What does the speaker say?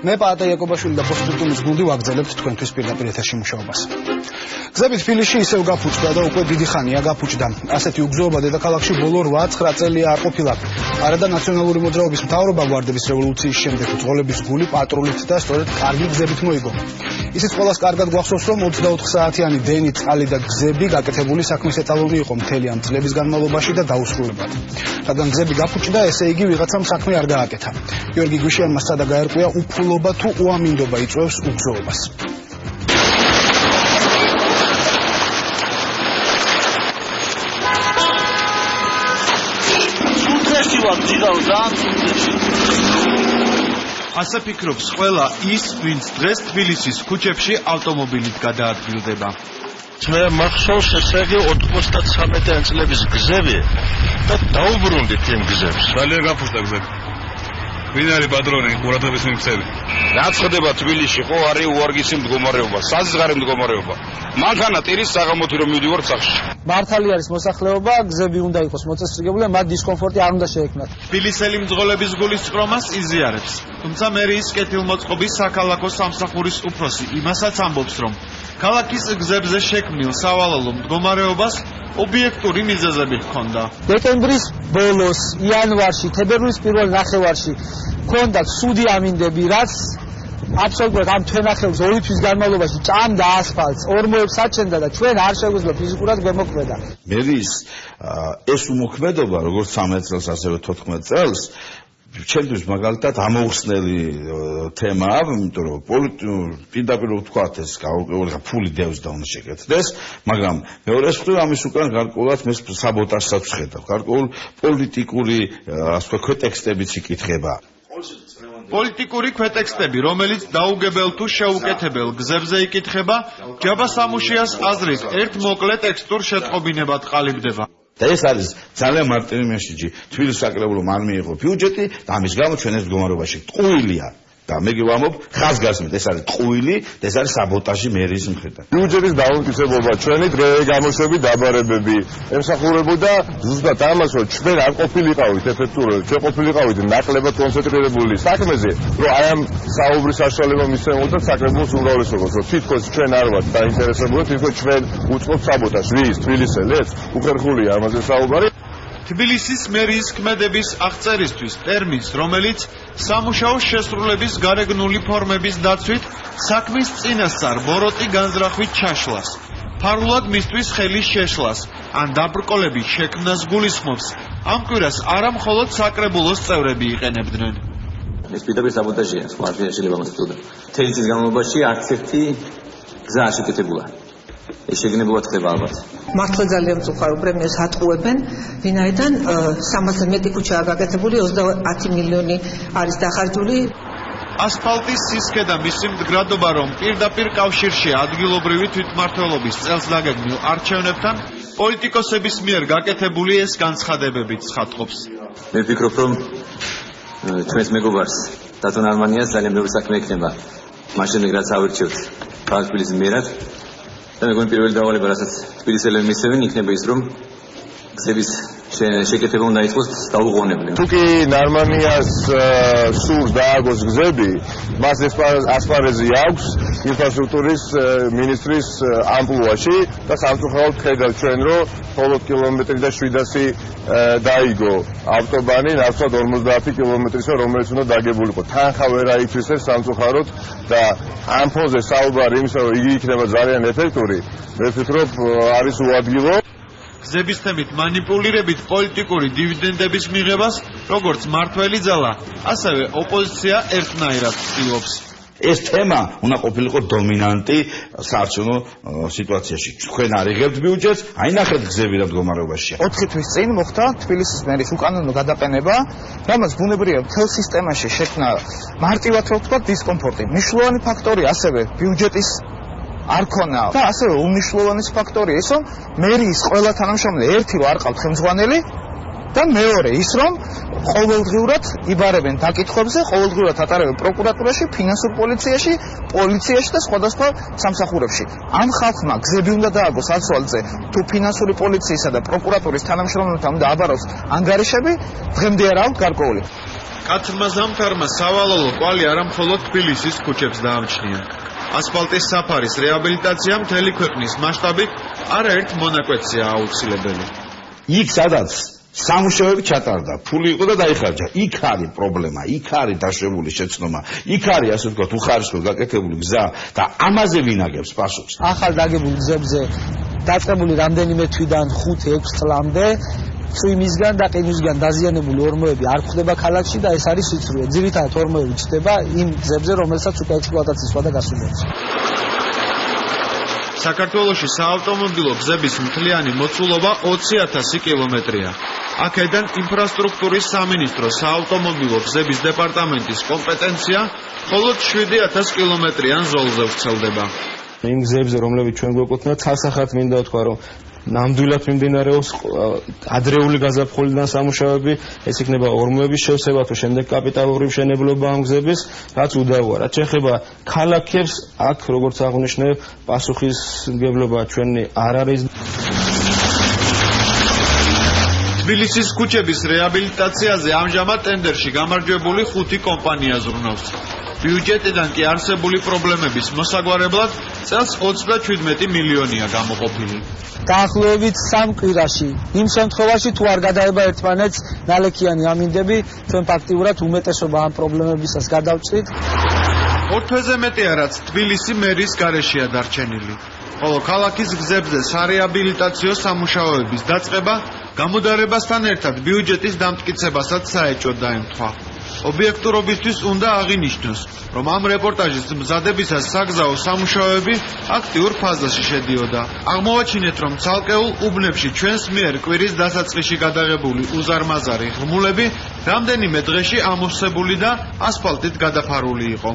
მე პაატა იაკობაშვილი და პოსტიტუმის გუნდი ვაგრძელებთ თქვენთვის პირდაპირ ეთერში მუშაობას. გზები თბილისში ისევ გაფუჭდა და უკვე დიდი ხანია გაფუჭდა. ასეთი უგზოობა დედაქალაქში ბოლო 8-9 წელია არ ყოფილა. არადა ნაციონალური მოძრაობის მთავრობა გვარდების რევოლუციის შემდეგ უწყლების გული პატრულით და სწორედ კარგი გზებით მოიგო. ისიც ყველას კარგად გვახსოვს, რომ 24 საათიანი დენი, წყალი და გზები გაკეთებული საქმის ეტალონი იყო მთელი ამ წლების განმავლობაში და დაუსრულებლად. რადგან გზები გაფუჭდა, ესე იგი ვიღაცამ საქმე არ გააკეთა. გიორგი გვიშიანმა სცადა გაერკვია უფულობა თუ უამინდობა იწვევს უგზოობას. ასე ფიქრობს ყველა ის, ვინც დღეს თბილისის ქუჩებში ავტომობილით გადაადგილდება. მე მახსოვს ესე იგი 93 წლების გზები და დაუბრუნდით იმ გზებს. ძალიან გაფუჭდა გზები. ვინ არის პატრონი ყურადღების მიმცემი? რაც ხდება თბილისში, ხო არის უარგისი მდგომარეობა, საზღარი მდგომარეობა. მანქანა ტირის საღამოთი რომ მივდივარ სახში. მართალი არის მოსახლეობა, გზები უნდა იყოს მოწესრიგებული, მათ დისკომფორტი არ უნდა შეექმნათ. თბილისელი მძღოლების გულის წრომას იზიარებს. თუმცა მერის კეთილმოწყობის საქალაქო სამსახურის უფროსი იმასაც ამბობს, რომ ქალაქის გზებზე შექმნილ სავალალო მდგომარეობას ობიექტური მიზეზები ჰქონდა. დეკემბრის ბოლოს, იანვარში, თებერვლის პირველ ნახევარში ჰქონდა ცუდი ამინდები, რაც აბსოლუტურად ამ თვენახევრის 2 თვის განმავლობაში ჭამდა ასფალტს, ორმოებს აჩენდა და ჩვენ არ შეგვიძლია ფიზიკურად გვემოქმედა. მერის ეს უმოქმედობა, როგორც 13 წელს, ასევე 14 წელს, ჩემთვის მაგალითად ამოხსნელი თემაა, იმიტომ რომ პირდაპირ ვთქვათ, ეს გაურკვეველი ფული დევს და უნდა შეკეთდეს, მაგრამ მეორე მხრივ ამის უკან გარკვეულად მე საბოტაჟსაც ვხედავ. გარკვეულ პოლიტიკური, ასე ვთქვათ, ქვეტექსტებიც იკითხება. პოლიტიკური ქვეტექსტები, რომელიც დაუგებელ თუ შეუკეთებელ გზებზე იკითხება, ჯაბა სამუშიას აზრით ერთ მოკლე ტექსტურ შეტყობინებად ყალიბდება. და ეს არის ძალიან მარტივი მესიჯი. თბილისის საკრებულომ არ მიიღო ბიუჯეტი და ამის გამო ჩვენ ეს მდგომარეობაში ტყუილია. და მე გივამობ ხაზგასმით, ეს არის ტყუილი და ეს არის საბოტაჟი მერის მხრიდან. ბიუჯეტის დაუნტკიცებობა, ჩვენი დღე გამოშვები დაბარებები ემსახურებოდა ზუსტად ამას, რომ ჩვენ არ ყოფილიყავით ეფექტურად, ჩვენ ყოფილიყავით ნაკლებად კონცენტრირებული საქმეზე, რომ აი ამ საუბრის საშუალება მისცემოდა საკრებულოს უმრავლესობას, რომ თითქოს ჩვენ არ ვართ დაინტერესებული, თითქოს ჩვენ უწყობთ საბოტაჟს. ვის? თბილისელებს? უხერხულია ამაზე საუბარი. თბილისის მერის ქმედების აღწერისთვის ტერმინს, რომელიც სამუშაო შესრულების გარეგნული ფორმების დაცვით საქმის წინასწარ ბოროტი განზრახვით ჩაშლას, ფარულად მისთვის ხელის შეშლას ან დაბრკოლების შექმნას გულისხმობს. ამ კვირას არა მხოლოდ საკრებულოს წევრები იყენებდნენ. ეს პირდაპირ საბოტაჟია, სხვა შეიძლება მოსწოდა. მთელი წლის განმავლობაში არც ერთი გზა არ შეკეთებულა. ეს შეგნებულად ხდება ალბათ. მართლა ძალიან მწუხარო პრემიას ატყუებენ, ვინაიდან 300-ზე მეტი ქუჩაა გაკეთებული, 30 მილიონი არის დახარჯული. ასფალტის სისქე და მისი მდგრადობა, რომ პირდაპირ კავშირში ადგილობრივი თვითმმართველობის წელს დაგეგმილ არჩევნებთან პოლიტიკოსების მიერ გაკეთებული ეს განცხადებებით ცხადყოფს. მე ვფიქრობ, რომ ჩვენს მეგობარს დათონ არმანიას ძალიან ბევრი საქმე ექნება. მაშინ რაც ავირჩევთ ქალაქ თბილისის მერად და მეგონი პირველი დავალება, რასაც თბილისელები მისცემენ, იქნება ის, რომ გზების შეკეთება უნდა იყოს დაუღონებლივ. თუკი ნარმანიას სურს დააგოს გზები, მას ასპარეზი აქვს ინფრასტრუქტურის მინისტრის ამპლუაში და სამწუხაროდ ხედავ ჩვენ, რომ მხოლოდ კილომეტრი და 700 დაიგო ავტობანი, ნაცვლად 50 კილომეტრისა, რომელიც უნდა დაგებულიყო. თანხა ვერ აითვისებს სამწუხაროდ და ამ ფონზე საუბარი იმისა, რომ იგი იქნება ძალიან ეფექტური, მე ვფიქრობ, არის უადგილო. გზების თემით მანიპულირებით პოლიტიკური დივიდენდების მიღებას, როგორც მართველი ძალა, ასევე ოპოზიცია ერთნაირად ცდილობს. ეს თემა უნდა ყოფილიყო დომინანტი საარჩევნო სიტუაციაში. თქვენ არ იღებთ ბიუჯეტს, აი ნახეთ გზები რა მდგომარეობაშია. 4 თვის წინ მოხდა თბილისის მერის უკანონო გადაყენება, რამაც ბუნებრივია მთელ სისტემაში შექმნა მარტივად რო ვთქვათ დისკომფორტი. მნიშვნელოვანი ფაქტორი ასევე ბიუჯეტის არ ქონა და ასევე უმნიშვნელოვანი ფაქტორია ის, რომ მერის ყველა თანამშრომელი ერთი რომ არ ყავთ ხელმძღვანელი და მეორე ის, რომ ყოველდღიურად იბარებენ დაკითხვებზე, ყოველდღიურად ატარებენ პროკურატურაში, ფინანსურ პოლიციაში და სხვადასხვა სამსახურებში. ამ ხალხმა გზები უნდა დააგოს ასფალტზე, თუ ფინანსური პოლიციისა და პროკურატურის თანამშრომლებთან უნდა აბაროს ანგარიშები, დღემდე არ აქვს გარკვეული. კაცმა ზამთარმა სავალალო კვალი არა მხოლოდ თბილისის ქუჩებს დაამჩნია. ასფალტის საფარის რეაბილიტაცია მთელი ქვეყნის მასშტაბით არაერთ მონაკვეთზეა აუცილებელი. იქ სადაც სამუშაოები ჩატარდა, ფული იყო და დაიხარჯა. იქ არის პრობლემა, იქ არის დაშვებული შეცნობა, იქ არის ასე ვთქვათ უხარისხო გაკეთებული გზა და ამაზე ვინ აგებს პასუხს? ახალ დაგებულ გზებზე დაწყებული რამდენიმე თვიდან 5-6 წლამდე წვიმისგან და ყინვისგან დაზიანებული ორმოები არ გვხდება ქალაქში და ეს არის სიცრუე. ძირითადად ორმოები ჩდება იმ გზებზე, რომელსაც უკვე ექსპლუატაციის ვადა გასულებს. საქართველოში საავტომობილო გზების მთლიანი მოცულობა 20,000 კილომეტრია. აქედან ინფრასტრუქტურის სამინისტროს საავტომობილო გზების დეპარტამენტის კომპეტენცია მხოლოდ 7,000 კილომეტრიან ზოლზე ვრცელდება. იმ გზებზე, რომლებიც ჩვენ გვეკუთვნათ, ცალსახად მინდა ვთქვა, რომ ნამდვილად მიმდინარეობს ადრეული გაზაფხულიდან სამუშაოები, ეს იქნება ორმოების შევსება თუ შემდეგ კაპიტალური მშენებლობა ამ გზების, რაც უდავოა. რაც შეეხება ქალაქებს, აქ როგორც აღნიშნე, პასუხისმგებლობა ჩვენი არ არის. თბილისის ქუჩების რეაბილიტაციაზე ამჟამად ტენდერში გამარჯვებული 5 კომპანია ზრუნავს. ბიუჯეტიდან კი არსებული პრობლემების მოსაგვარებლად წელს 27 მილიონია გამოყოფილი. დაახლოებით 3 კვირაში. იმ შემთხვევაში თუ არ გადაება ერთმანეთს ნალექიანი ამინდები, ჩვენ ფაქტიურად უმეტესობა ამ პრობლემებისას გადავწყვით. ორ თვეზე მეტია რაც თბილისი მერის გარეშეა დარჩენილი. ხოლო ქალაქის გზებზე სარეაბილიტაციო სამუშაოების დაწყება გამოდარებასთან ერთად ბიუჯეტის დამტკიცებასაც საეჭვოდ დაემთხვა. ობიექტურობისთვის უნდა აღინიშნოს, რომ ამ რეპორტაჟის მზადებისას საგზაო სამუშაოები აქტიურ ფაზაში შედიოდა. აღმოვაჩინეთ, რომ ცალკეულ უბნებში ჩვენს მიერ კვირის დასაწყისში გადაღებული უზარმაზარი ღრმულები რამდენიმე დღეში ამოვსებული და ასფალტით გადაფარული იყო.